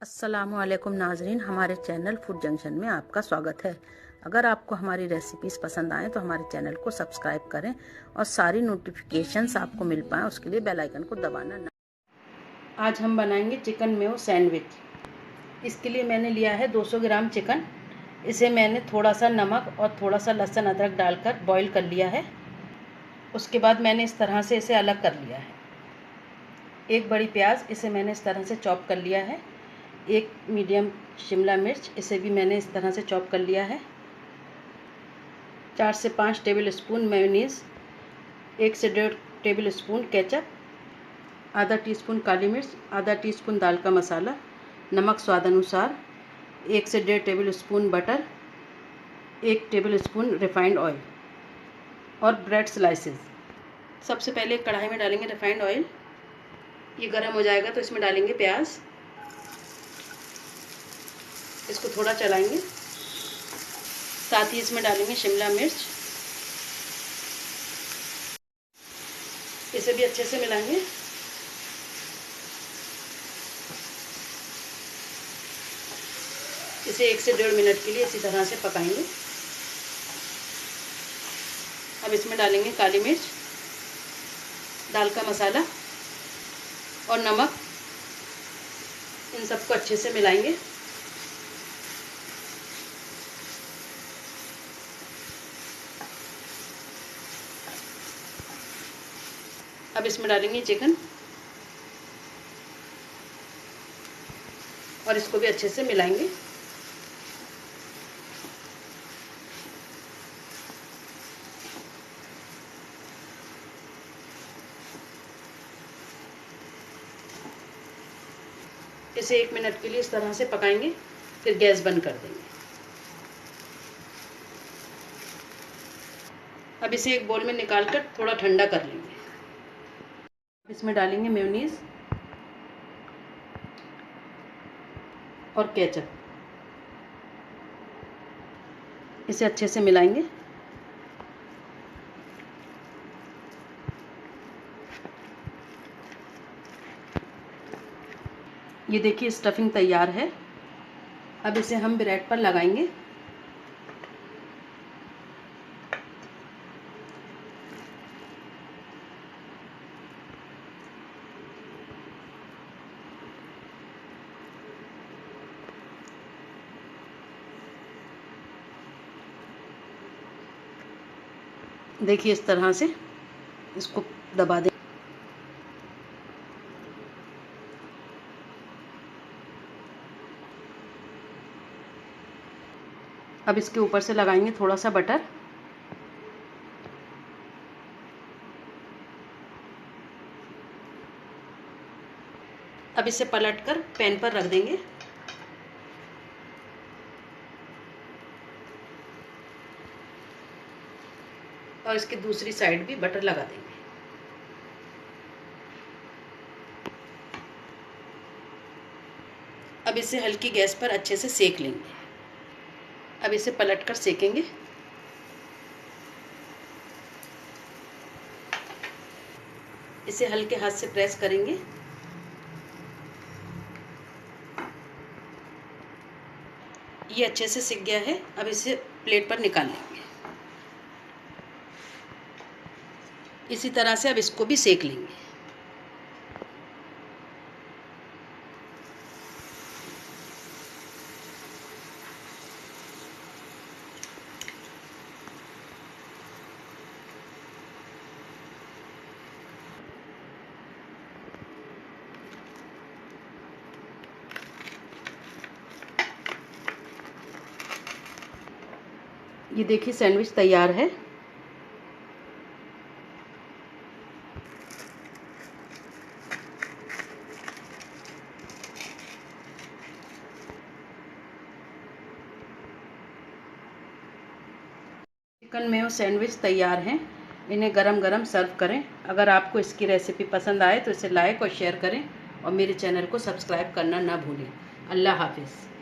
अस्सलामुअलैकुम नाजरीन, हमारे चैनल फूड जंक्शन में आपका स्वागत है। अगर आपको हमारी रेसिपीज़ पसंद आए तो हमारे चैनल को सब्सक्राइब करें और सारी नोटिफिकेशंस आपको मिल पाएँ उसके लिए बेल आइकन को दबाना ना। आज हम बनाएंगे चिकन मेयो सैंडविच। इसके लिए मैंने लिया है 200 ग्राम चिकन। इसे मैंने थोड़ा सा नमक और थोड़ा सा लहसुन अदरक डालकर बॉईल कर लिया है। उसके बाद मैंने इस तरह से इसे अलग कर लिया है। एक बड़ी प्याज, इसे मैंने इस तरह से चॉप कर लिया है। एक मीडियम शिमला मिर्च, इसे भी मैंने इस तरह से चॉप कर लिया है। 4 से 5 टेबल स्पून मेयोनीज़, 1 से 1.5 टेबल स्पून केचप, आधा टीस्पून काली मिर्च, आधा टीस्पून दाल का मसाला, नमक स्वाद अनुसार, 1 से 1.5 table spoon butter, 1 table spoon refined oil और ब्रेड स्लाइसेस। सबसे पहले कढ़ाई में डालेंगे रिफाइंड ऑयल। ये गर्म हो जाएगा तो इसमें डालेंगे प्याज। इसको थोड़ा चलाएंगे। साथ ही इसमें डालेंगे शिमला मिर्च। इसे भी अच्छे से मिलाएंगे। इसे 1 से 1.5 मिनट के लिए इसी तरह से पकाएंगे। अब इसमें डालेंगे काली मिर्च, दाल का मसाला और नमक। इन सबको अच्छे से मिलाएंगे। अब इसमें डालेंगे चिकन और इसको भी अच्छे से मिलाएंगे। इसे 1 मिनट के लिए इस तरह से पकाएंगे, फिर गैस बंद कर देंगे। अब इसे एक बोल में निकालकर थोड़ा ठंडा कर लेंगे। इसमें डालेंगे मेयोनीज़ और केचप। इसे अच्छे से मिलाएंगे। ये देखिए स्टफिंग तैयार है। अब इसे हम ब्रेड पर लगाएंगे। देखिए इस तरह से इसको दबा दें। अब इसके ऊपर से लगाएंगे थोड़ा सा बटर। अब इसे पलटकर पैन पर रख देंगे। और इसकी दूसरी साइड भी बटर लगा देंगे। अब इसे हल्की गैस पर अच्छे से सेक लेंगे। अब इसे पलटकर सेकेंगे। इसे हल्के हाथ से प्रेस करेंगे। ये अच्छे से सिक गया है। अब इसे प्लेट पर निकाल लेंगे। इसी तरह से अब इसको भी सेक लेंगे। ये देखिए सैंडविच तैयार है। चिकन मेयो सैंडविच तैयार हैं। इन्हें गरम गरम सर्व करें। अगर आपको इसकी रेसिपी पसंद आए तो इसे लाइक और शेयर करें और मेरे चैनल को सब्सक्राइब करना ना भूलें। अल्लाह हाफिज़।